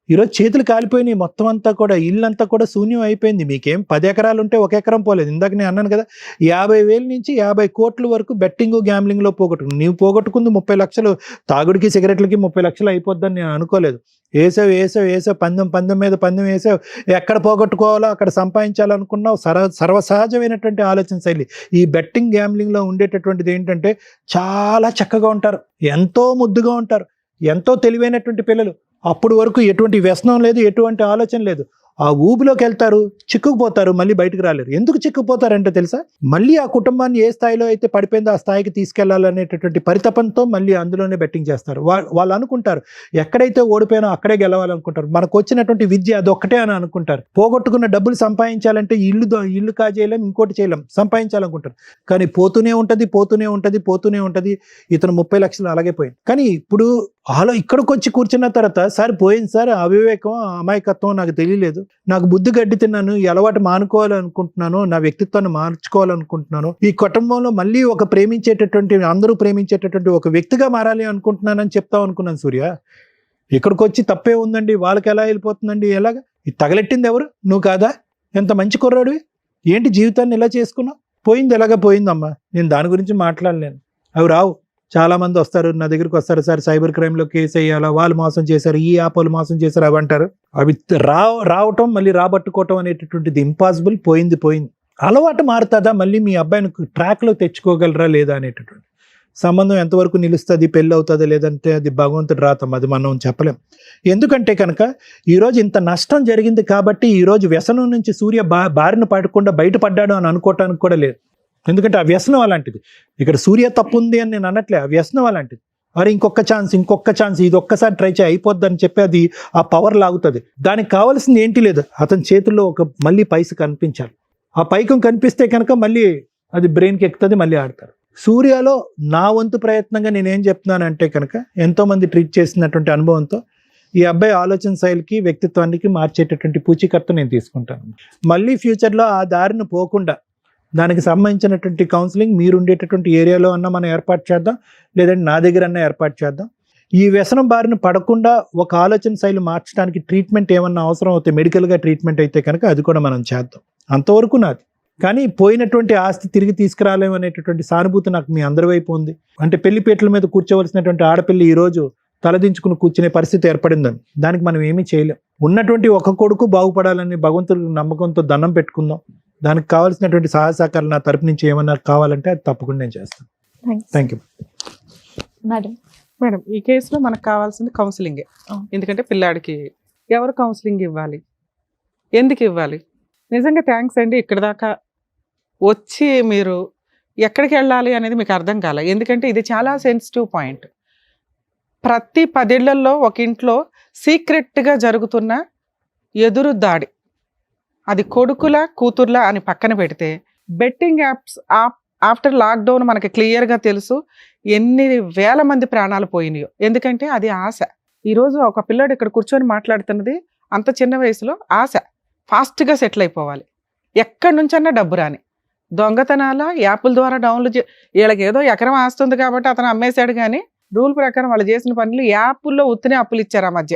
ఈరోజు చేతులు కాలిపోయినాయి, మొత్తం అంతా కూడా ఇల్లంతా కూడా శూన్యం అయిపోయింది. మీకేం 10 ఎకరాలు ఉంటే 1 ఎకరం పోలేదు. ఇందాక నేను అన్నాను కదా, 50,000 నుంచి 50 కోట్ల వరకు బెట్టింగ్ గ్యాంబ్లింగ్లో పోగొట్టుకుని, నీవు పోగొట్టుకుంది 30 లక్షలు, తాగుడికి సిగరెట్లకి 30 లక్షలు అయిపోద్దని నేను అనుకోలేదు. వేసావు పందెం మీద పందెం వేసావు, ఎక్కడ పోగొట్టుకోవాలో అక్కడ సంపాదించాలనుకున్నావు. సర్వసహజమైనటువంటి ఆలోచన శైలి. ఈ బెట్టింగ్ గ్యాంబ్లింగ్లో ఉండేటటువంటిది ఏంటంటే, చాలా చక్కగా ఉంటారు, ఎంతో ముద్దుగా ఉంటారు, ఎంతో తెలివైనటువంటి పిల్లలు. అప్పుడు వరకు ఎటువంటి వ్యసనం లేదు, ఎటువంటి ఆలోచన లేదు. ఆ ఊబిలోకి వెళ్తారు, చిక్కుకుపోతారు, మళ్ళీ బయటకు రాలేరు. ఎందుకు చిక్కుపోతారంటే తెలుసా? మళ్ళీ ఆ కుటుంబాన్ని ఏ స్థాయిలో అయితే పడిపోయిందో ఆ స్థాయికి తీసుకెళ్లాలనేటటువంటి పరితపంతో మళ్ళీ అందులోనే బెట్టింగ్ చేస్తారు. వాళ్ళు అనుకుంటారు ఎక్కడైతే ఓడిపోయినా అక్కడే గెలవాలనుకుంటారు. మనకు వచ్చినటువంటి విద్య అదొక్కటే అని అనుకుంటారు. పోగొట్టుకున్న డబ్బులు సంపాదించాలంటే ఇల్లు కాజేయలేం, ఇంకోటి చేయలేం, సంపాదించాలనుకుంటారు. కానీ పోతూనే ఉంటది. ఇతను 30 లక్షలు అలాగే పోయింది. కానీ ఇప్పుడు ఇక్కడికి వచ్చి కూర్చున్న తర్వాత, సార్ పోయింది సార్, అవివేకం, అమాయకత్వం, నాకు తెలియలేదు, నాకు బుద్ధి గడ్డి తిన్నాను, ఈ అలవాటు మానుకోవాలనుకుంటున్నాను, నా వ్యక్తిత్వాన్ని మార్చుకోవాలనుకుంటున్నాను, ఈ కుటుంబంలో మళ్ళీ అందరూ ప్రేమించేటటువంటి ఒక వ్యక్తిగా మారాలి అనుకుంటున్నానని చెప్తాం అనుకున్నాను. సూర్య, ఇక్కడికి వచ్చి తప్పే ఉందండి, వాళ్ళకి ఎలా వెళ్ళిపోతుందండి, ఎలాగా? ఇది తగలెట్టింది ఎవరు? నువ్వు కాదా? ఎంత మంచి కుర్రాడివి, ఏంటి జీవితాన్ని ఇలా చేసుకున్నావు? పోయింది ఎలాగా పోయిందమ్మా. నేను దాని గురించి మాట్లాడలేను. అవి రావు. చాలా మంది వస్తారు నా దగ్గరికి వస్తారు, సార్ సైబర్ క్రైమ్లో కేసు వేయాలా, వాళ్ళు మోసం చేశారు, ఈ యాప్ వాళ్ళు మోసం చేశారు, అవి అంటారు. అవి రావటం మళ్ళీ రాబట్టుకోవటం అనేటటువంటిది ఇంపాసిబుల్. పోయింది. అలవాటు మారుతుందా, మళ్ళీ మీ అబ్బాయిని ట్రాక్లో తెచ్చుకోగలరా లేదా అనేటటువంటి సంబంధం ఎంతవరకు నిలుస్తుంది, పెళ్ళి అవుతుందా లేదంటే అది భగవంతుడు రాతం, అది మనం చెప్పలేం. ఎందుకంటే కనుక ఈరోజు ఇంత నష్టం జరిగింది కాబట్టి ఈరోజు వ్యసనం నుంచి సూర్య బారిన పడకుండా బయటపడ్డాడు అని అనుకోవటానికి కూడా లేదు. ఎందుకంటే ఆ వ్యసనం అలాంటిది. ఇక్కడ సూర్య తప్పు ఉంది అని నేను అనట్లే, ఆ వ్యసనం అలాంటిది. మరి ఇంకొక ఛాన్స్ ఇది ఒక్కసారి ట్రై చేయి అయిపోద్ది అని చెప్పి అది ఆ పవర్ లాగుతుంది. దానికి కావాల్సింది ఏంటి లేదు, అతని చేతుల్లో మళ్ళీ పైస కనిపించాలి. ఆ పైకం కనిపిస్తే కనుక మళ్ళీ అది బ్రెయిన్కి ఎక్కుతుంది, మళ్ళీ ఆడతారు. సూర్యలో నా వంతు ప్రయత్నంగా నేనేం చెప్తున్నానంటే కనుక ఎంతోమంది ట్రీట్ చేసినటువంటి అనుభవంతో ఈ అబ్బాయి ఆలోచన శైలికి వ్యక్తిత్వానికి మార్చేటటువంటి పూచీకర్త నేను తీసుకుంటాను. మళ్ళీ ఫ్యూచర్లో ఆ దారిని పోకుండా దానికి సంబంధించినటువంటి కౌన్సిలింగ్ మీరు ఉండేటటువంటి ఏరియాలో అన్నా మనం ఏర్పాటు చేద్దాం, లేదంటే నా దగ్గర అన్నా ఏర్పాటు చేద్దాం. ఈ వ్యసనం బారిన పడకుండా ఒక ఆలోచన శైలి మార్చడానికి ట్రీట్మెంట్ ఏమన్నా అవసరం అవుతే, మెడికల్గా ట్రీట్మెంట్ అయితే కనుక అది కూడా మనం చేద్దాం. అంతవరకు నాది. కానీ పోయినటువంటి ఆస్తి తిరిగి తీసుకురాలేము అనేటటువంటి సానుభూతి నాకు మీ అందరి వైపు ఉంది. అంటే పెళ్లిపేటల మీద కూర్చోవలసినటువంటి ఆడపిల్లి ఈరోజు తలదించుకుని కూర్చునే పరిస్థితి ఏర్పడిందని, దానికి మనం ఏమీ చేయలేం. ఉన్నటువంటి ఒక కొడుకు బాగుపడాలని భగవంతుడి నమ్మకంతో దండం పెట్టుకుందాం. దానికి కావాల్సినటువంటి సహాయ సహకారాలు నా తరపు నుంచి ఏమన్నా కావాలంటే అది తప్పకుండా నేను చేస్తాను. Thank you madam. ఈ కేసులో మనకు కావాల్సింది కౌన్సిలింగే. ఎందుకంటే పిల్లాడికి ఎవరు కౌన్సిలింగ్ ఇవ్వాలి, ఎందుకు ఇవ్వాలి? నిజంగా థ్యాంక్స్ అండి. ఇక్కడ దాకా వచ్చి మీరు ఎక్కడికి వెళ్ళాలి అనేది మీకు అర్థం కాలే. ఎందుకంటే ఇది చాలా సెన్సిటివ్ పాయింట్. ప్రతి 10 ఏళ్లలో ఒక ఇంట్లో సీక్రెట్గా జరుగుతున్న ఎదురు దాడి, అది కొడుకుల కూతుర్ల అని పక్కన పెడితే, బెట్టింగ్ యాప్స్ ఆఫ్టర్ లాక్డౌన్ మనకి క్లియర్గా తెలుసు ఎన్ని వేల మంది ప్రాణాలు పోయినాయో. ఎందుకంటే అది ఆశ. ఈరోజు ఒక పిల్లాడు ఇక్కడ కూర్చొని మాట్లాడుతున్నది అంత చిన్న వయసులో ఆశ, ఫాస్ట్గా సెటిల్ అయిపోవాలి, ఎక్కడి నుంచన్నా డబ్బు రాని. దొంగతనాల యాప్ల ద్వారా డౌన్లోడ్ వీళ్ళకి ఏదో ఎకరం ఆస్తుంది కాబట్టి అతను అమ్మేశాడు, కానీ రూల్ ప్రకారం వాళ్ళు చేసిన పనులు యాప్ల్లో ఉత్తినే అప్పులు ఇచ్చారు. ఆ మధ్య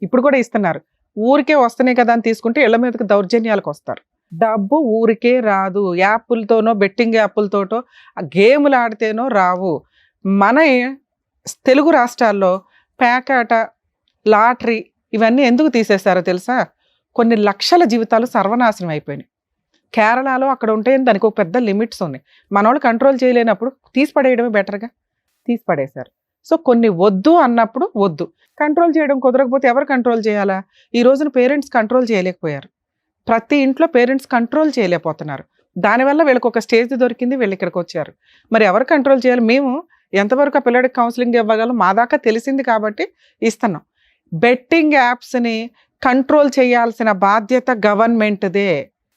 ఇప్పుడు కూడా ఇస్తున్నారు. ఊరికే వస్తున్నాయి కదా అని తీసుకుంటే ఇళ్ల మీదకి దౌర్జన్యాలకు వస్తారు. డబ్బు ఊరికే రాదు, యాప్లతోనో బెట్టింగ్ యాప్లతోటో గేములు ఆడితేనో రావు. మన తెలుగు రాష్ట్రాల్లో పేకాట, లాటరీ ఇవన్నీ ఎందుకు తీసేశారో తెలుసా? కొన్ని లక్షల జీవితాలు సర్వనాశనం అయిపోయినాయి. కేరళలో అక్కడ ఉంటే దానికి ఒక పెద్ద లిమిట్స్ ఉన్నాయి. మనోళ్ళు కంట్రోల్ చేయలేనప్పుడు తీసిపడేయడమే బెటర్గా, తీసిపడేశారు. సో కొన్ని వద్దు అన్నప్పుడు వద్దు. కంట్రోల్ చేయడం కుదరకపోతే ఎవరు కంట్రోల్ చేయాలా? ఈ రోజున పేరెంట్స్ కంట్రోల్ చేయలేకపోయారు. ప్రతి ఇంట్లో పేరెంట్స్ కంట్రోల్ చేయలేకపోతున్నారు. దానివల్ల వీళ్ళకి ఒక స్టేజ్ దొరికింది, వీళ్ళు ఇక్కడికి వచ్చారు. మరి ఎవరు కంట్రోల్ చేయాలి? మేము ఎంతవరకు ఆ పిల్లడికి కౌన్సిలింగ్ ఇవ్వగలం మా దాకా తెలిసింది కాబట్టి ఇస్తున్నాం. బెట్టింగ్ యాప్స్ని కంట్రోల్ చేయాల్సిన బాధ్యత గవర్నమెంట్దే.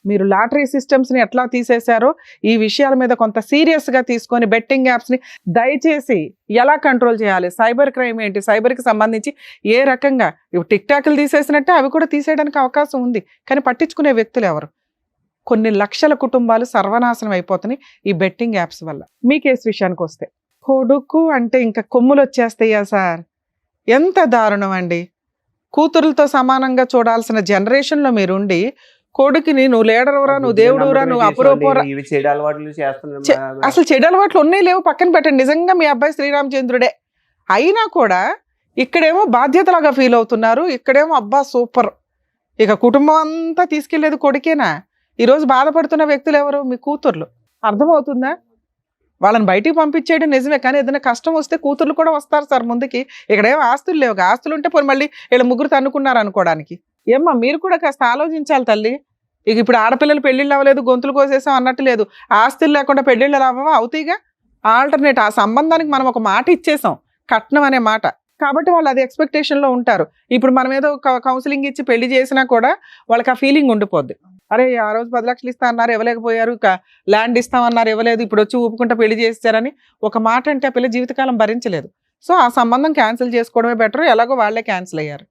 మీరు లాటరీ సిస్టమ్స్ని ఎట్లా తీసేశారో ఈ విషయాల మీద కొంత సీరియస్గా తీసుకొని బెట్టింగ్ యాప్స్ని దయచేసి ఎలా కంట్రోల్ చేయాలి, సైబర్ క్రైమ్ ఏంటి, సైబర్కి సంబంధించి ఏ రకంగా టిక్ టాక్లు తీసేసినట్టే అవి కూడా తీసేయడానికి అవకాశం ఉంది. కానీ పట్టించుకునే వ్యక్తులు ఎవరు? కొన్ని లక్షల కుటుంబాలు సర్వనాశనం అయిపోతున్నాయి ఈ బెట్టింగ్ యాప్స్ వల్ల. మీ కేసు విషయానికి వస్తే, కొడుకు అంటే ఇంకా కొమ్ములు వచ్చేస్తాయా సార్? ఎంత దారుణం అండి. కూతురులతో సమానంగా చూడాల్సిన జనరేషన్లో మీరుండి కొడుకుని నువ్వు లీడరురా, నువ్వు దేవుడురా, నువ్వు అపురూపరా. అసలు చెడు అలవాట్లు ఉన్నాయి లేవు పక్కన పెట్టండి. నిజంగా మీ అబ్బాయి శ్రీరామచంద్రుడే అయినా కూడా ఇక్కడేమో బాధ్యతలాగా ఫీల్ అవుతున్నారు, ఇక్కడేమో అబ్బా సూపర్. ఇక కుటుంబం అంతా తీసుకెళ్లేది కొడుకేనా? ఈరోజు బాధపడుతున్న వ్యక్తులు ఎవరు? మీ కూతుర్లు. అర్థమవుతుందా? వాళ్ళని బయటికి పంపించేయడం నిజమే, కానీ ఏదైనా కష్టం వస్తే కూతుర్లు కూడా వస్తారు సార్ ముందుకి. ఇక్కడేమో ఆస్తులు లేవు, ఆస్తులు ఉంటే పోయి మళ్ళీ వీళ్ళ ముగ్గురు తన్నుకున్నారు అనుకోవడానికి. ఏమ్మా మీరు కూడా కాస్త ఆలోచించాలి తల్లి. ఇక ఇప్పుడు ఆడపిల్లలు పెళ్ళిళ్ళు అవ్వలేదు, గొంతులు కోసేసాం అన్నట్టు లేదు. ఆస్తులు లేకుండా పెళ్ళిళ్ళు అవ్వవా? అవుతాయిగా. ఆల్టర్నేట్ ఆ సంబంధానికి మనం ఒక మాట ఇచ్చేసాం, కట్నం అనే మాట. కాబట్టి వాళ్ళు అది ఎక్స్పెక్టేషన్లో ఉంటారు. ఇప్పుడు మనం ఏదో కౌన్సిలింగ్ ఇచ్చి పెళ్లి చేసినా కూడా వాళ్ళకి ఆ ఫీలింగ్ ఉండిపోద్ది. అరే ఆ రోజు 10 లక్షలు ఇస్తా అన్నారు ఇవ్వలేకపోయారు, ల్యాండ్ ఇస్తామన్నారు ఇవ్వలేదు, ఇప్పుడు వచ్చి ఊపుకుంటా పెళ్లి చేస్తారని ఒక మాట అంటే ఆ పిల్ల జీవితకాలం భరించలేదు. సో ఆ సంబంధం క్యాన్సిల్ చేసుకోవడమే బెటర్. ఎలాగో వాళ్ళే క్యాన్సిల్ అయ్యారు.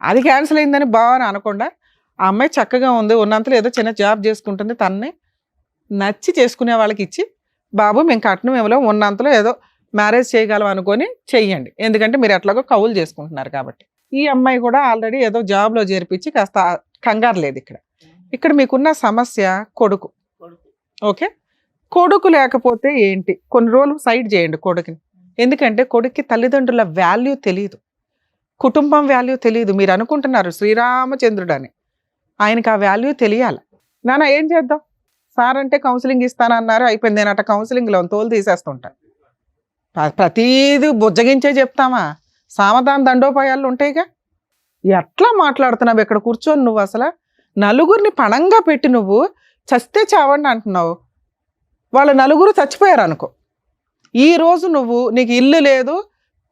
అది క్యాన్సిల్ అయిందని బాగా అనకుండా ఆ అమ్మాయి చక్కగా ఉంది, ఉన్నంతలో ఏదో చిన్న జాబ్ చేసుకుంటుంది, తనని నచ్చి చేసుకునే వాళ్ళకి ఇచ్చి బాబు మేము కట్నం ఇవ్వలేము, ఉన్నంతలో ఏదో మ్యారేజ్ చేయగలం అనుకొని చెయ్యండి. ఎందుకంటే మీరు ఎట్లాగో కౌలు చేసుకుంటున్నారు కాబట్టి. ఈ అమ్మాయి కూడా ఆల్రెడీ ఏదో జాబ్లో చేర్పించి కాస్త కంగారు లేదు. ఇక్కడ మీకున్న సమస్య కొడుకు. ఓకే, కొడుకు లేకపోతే ఏంటి? కొన్ని రోజులు సైడ్ చేయండి కొడుకుని. ఎందుకంటే కొడుక్కి తల్లిదండ్రుల వాల్యూ తెలియదు, కుటుంబం వాల్యూ తెలియదు. మీరు అనుకుంటున్నారు శ్రీరామచంద్రుడు అని, ఆయనకి ఆ వాల్యూ తెలియాలి. నాన్న ఏం చేద్దాం? సార్ అంటే కౌన్సిలింగ్ ఇస్తానన్నారు, అయిపోయింది. నేను అట్ట కౌన్సిలింగ్లో తోలు తీసేస్తుంటా. ప్రతీది బుజ్జగించే చెప్తామా? సామధాన దండోపాయాలు ఉంటాయిగా. ఎట్లా మాట్లాడుతున్నావు ఇక్కడ కూర్చొని? నువ్వు అసలు నలుగురిని పణంగా పెట్టి నువ్వు చస్తే చావండి అంటున్నావు. వాళ్ళ నలుగురు చచ్చిపోయారు అనుకో. ఈ రోజు నువ్వు, నీకు ఇల్లు లేదు,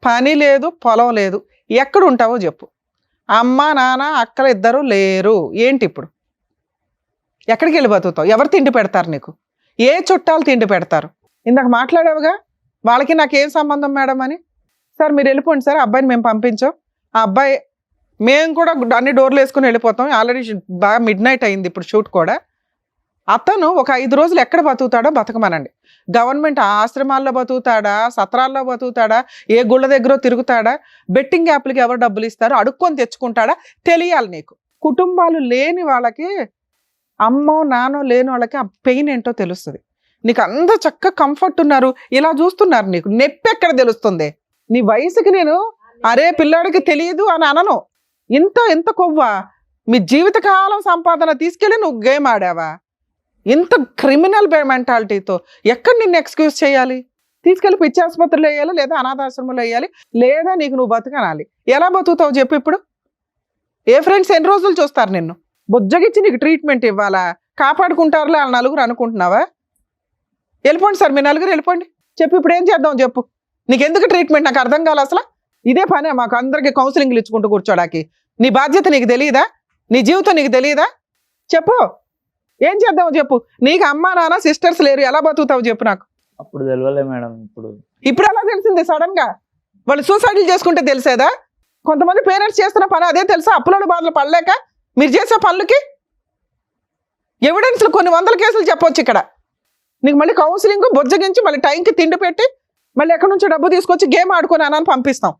పని లేదు, పొలం లేదు, ఎక్కడ ఉంటావో చెప్పు. అమ్మ నాన్న అక్కలు ఇద్దరు లేరు, ఏంటి ఇప్పుడు? ఎక్కడికి వెళ్ళి బతుకుతావు? ఎవరు తిండి పెడతారు నీకు? ఏ చుట్టాలు తిండి పెడతారు? ఇందాక మాట్లాడావుగా, వాళ్ళకి నాకేం సంబంధం మేడం అని. సార్ మీరు వెళ్ళిపోండి సార్, అబ్బాయిని మేము పంపించాం. ఆ అబ్బాయి, మేము కూడా అన్ని డోర్లు వేసుకుని వెళ్ళిపోతాం. ఆల్రెడీ బాగా మిడ్ నైట్ అయింది ఇప్పుడు షూట్ కూడా. అతను ఒక 5 రోజులు ఎక్కడ బతుకుతాడో బతకమనండి. గవర్నమెంట్ ఆశ్రమాల్లో బతుకుతాడా, సత్రాల్లో బతుకుతాడా, ఏ గుళ్ళ దగ్గర తిరుగుతాడా, బెట్టింగ్ యాప్లకి ఎవరు డబ్బులు ఇస్తారో అడుక్కొని తెచ్చుకుంటాడా తెలియాలి నీకు. కుటుంబాలు లేని వాళ్ళకి, అమ్మో నానో లేని వాళ్ళకి ఆ పెయిన్ ఏంటో తెలుస్తుంది. నీకు అంత చక్కగా కంఫర్ట్ ఉన్నారు, ఇలా చూస్తున్నారు, నీకు నొప్పి ఎక్కడ తెలుస్తుంది? నీ వయసుకి నేను అరే పిల్లాడికి తెలియదు అని అనను. ఇంత కొవ్వా? మీ జీవితకాలం సంపాదన తీసుకెళ్ళి నువ్వు గేమ్ ఆడావా? ఇంత క్రిమినల్ మెంటాలిటీతో ఎక్కడ నిన్ను ఎక్స్క్యూజ్ చేయాలి? తీసుకెళ్ళి పిచ్చి ఆసుపత్రిలో వేయాలి, లేదా అనాథాశ్రమంలో వేయాలి, లేదా నీకు నువ్వు బతకనాలి. ఎలా బతుకుతావు చెప్పు ఇప్పుడు? ఏ ఫ్రెండ్స్ ఎన్ని రోజులు చూస్తారు నిన్ను? బుజ్జగిచ్చి నీకు ట్రీట్మెంట్ ఇవ్వాలా? కాపాడుకుంటారులే వాళ్ళ నలుగురు అనుకుంటున్నావా? వెళ్ళిపోండి సార్, మీ నలుగురు వెళ్ళిపోండి. చెప్పు ఇప్పుడు ఏం చేద్దాం చెప్పు. నీకు ఎందుకు ట్రీట్మెంట్ నాకు అర్థం కావాలి అసలు. ఇదే పనే మాకు అందరికి కౌన్సిలింగ్లు ఇచ్చుకుంటూ కూర్చోడానికి. నీ బాధ్యత నీకు తెలియదా? నీ జీవితం నీకు తెలియదా? చెప్పు ఏం చేద్దాం చెప్పు. నీకు అమ్మా నాన్న సిస్టర్స్ లేరు, ఎలా బతుకుతావు చెప్పు నాకు. అప్పుడు తెలియలే మేడం. ఇప్పుడు ఎలా తెలిసింది సడన్ గా? వాళ్ళు సూసైడ్లు చేసుకుంటే తెలిసేదా? కొంతమంది పేరెంట్స్ చేస్తున్న పని అదే తెలుసా? అప్పులోని బాధలు పడలేక మీరు చేసే పనులకి ఎవిడెన్స్లు కొన్ని 100 కేసులు చెప్పొచ్చు ఇక్కడ. నీకు మళ్ళీ కౌన్సిలింగ్ బొజ్జగించి మళ్ళీ టైంకి తిండి పెట్టి మళ్ళీ ఎక్కడి నుంచో డబ్బు తీసుకొచ్చి గేమ్ ఆడుకొని అని పంపిస్తాం.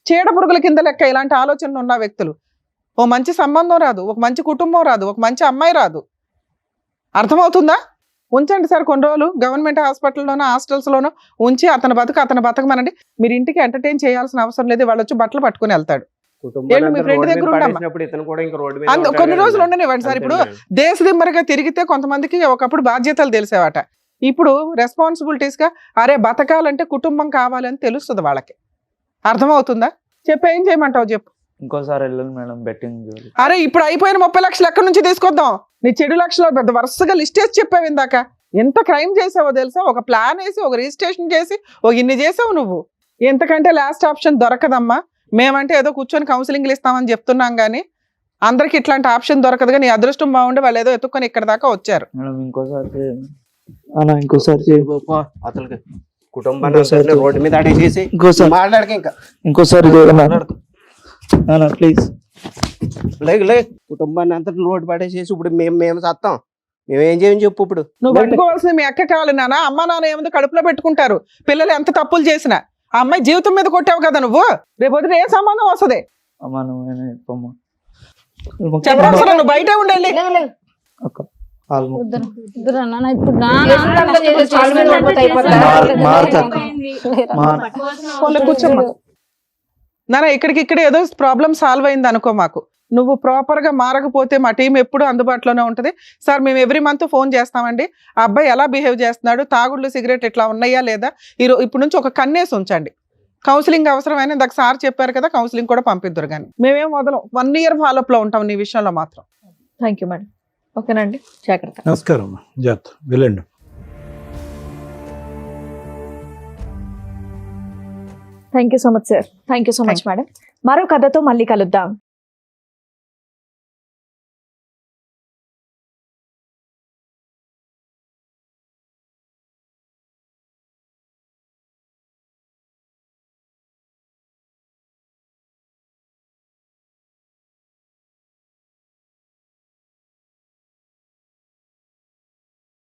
చీడ పురుగుల కింద లెక్క ఇలాంటి ఆలోచనలు ఉన్న వ్యక్తులు. ఓ మంచి సంబంధం రాదు, ఒక మంచి కుటుంబం రాదు, ఒక మంచి అమ్మాయి రాదు. అర్థమవుతుందా? ఉంచండి సార్ కొన్ని రోజులు గవర్నమెంట్ హాస్పిటల్లోనో హాస్టల్స్లోనో ఉంచి అతను బతకమనండి. మీరు ఇంటికి ఎంటర్టైన్ చేయాల్సిన అవసరం లేదు. వాళ్ళు వచ్చి బట్టలు పట్టుకుని వెళ్తాడు. మీ ఫ్రెండ్ దగ్గర ఉండమ్మా, కొన్ని రోజులు ఉండనివ్వండి సార్. ఇప్పుడు దేశదిమ్మరిగా తిరిగితే కొంతమందికి ఒకప్పుడు బాధ్యతలు తెలిసేవాట. ఇప్పుడు రెస్పాన్సిబిలిటీస్ గా అరే బతకాలంటే కుటుంబం కావాలని తెలుస్తుంది వాళ్ళకి. అర్థమవుతుందా? చెప్పు ఏం చేయమంటావు చెప్పు. ఇంకోసారి వెళ్ళాలి మేడం బెట్టింగ్. అరే ఇప్పుడు అయిపోయిన 30 లక్షలు ఎక్కడి నుంచి తీసుకొద్దాం? నీ చెడు లక్షలు పెద్ద వరుసగా లిస్ట్ వేసి చెప్పావు ఇందాక. ఎంత క్రైమ్ చేసావో తెలుసా? ఒక ప్లాన్ వేసి, ఒక రిజిస్ట్రేషన్ చేసి, ఇన్ని చేసావు నువ్వు. ఎంతకంటే లాస్ట్ ఆప్షన్ దొరకదమ్మా. మేమంటే ఏదో కూర్చొని కౌన్సిలింగ్లు ఇస్తామని చెప్తున్నాం కానీ అందరికి ఇట్లాంటి ఆప్షన్ దొరకదుగా. నీ అదృష్టం బాగుండి వాళ్ళు ఏదో ఎత్తుక్కొని ఇక్కడ దాకా వచ్చారు. మేడం ఇంకోసారి అసలు కుటుంబాన్ని రోడ్డు మీద అడేసేసి మాట్లాడక ఇంకా ఇంకోసారి ప్లీజ్ లే కుటుంబాన్ని అంతా రోడ్డు పడేసేసి ఇప్పుడు మేము సత్తాం. మేమేం చేయని చెప్పు. ఇప్పుడు నువ్వు పట్టుకోవాల్సిన మీ అక్క కావాలి నాన్న. అమ్మ నాన్న ఏముందో కడుపులో పెట్టుకుంటారు. పిల్లలు ఎంత తప్పులు చేసినా ఆ అమ్మాయి జీవితం మీద కొట్టావు కదా నువ్వు. రేపు వదిన ఏ సంబంధం వస్తుంది? చెప్పాల్సిన నువ్వు బయట ఉండాలి. కూర్చోమ్మా నాన్న. ఇక్కడికిక్కడ ఏదో ప్రాబ్లం సాల్వ్ అయింది అనుకో. మాకు నువ్వు ప్రాపర్ గా మారకపోతే మా టీం ఎప్పుడు అందుబాటులోనే ఉంటుంది సార్. మేము ఎవ్రీ మంత్ ఫోన్ చేస్తామండి. ఆ అబ్బాయి ఎలా బిహేవ్ చేస్తున్నాడు, తాగుళ్ళు సిగరెట్ ఇట్లా ఉన్నాయా లేదా, ఇప్పుడు నుంచి ఒక కన్నేసి ఉంచండి. కౌన్సిలింగ్ అవసరమైన ఇందాక సార్ చెప్పారు కదా, కౌన్సిలింగ్ కూడా పంపిద్దరు. కానీ మేమేం వదలం. 1 year ఫాలోఅప్ లో ఉంటాం నీ విషయంలో మాత్రం. Thank you madam. ఓకేనండి, జాగ్రత్త. నమస్కారం. జాగ్రత్త, వెళ్ళండి. Thank you so much sir. Thank you so much madam. మరో కథతో మళ్ళీ కలుద్దాం.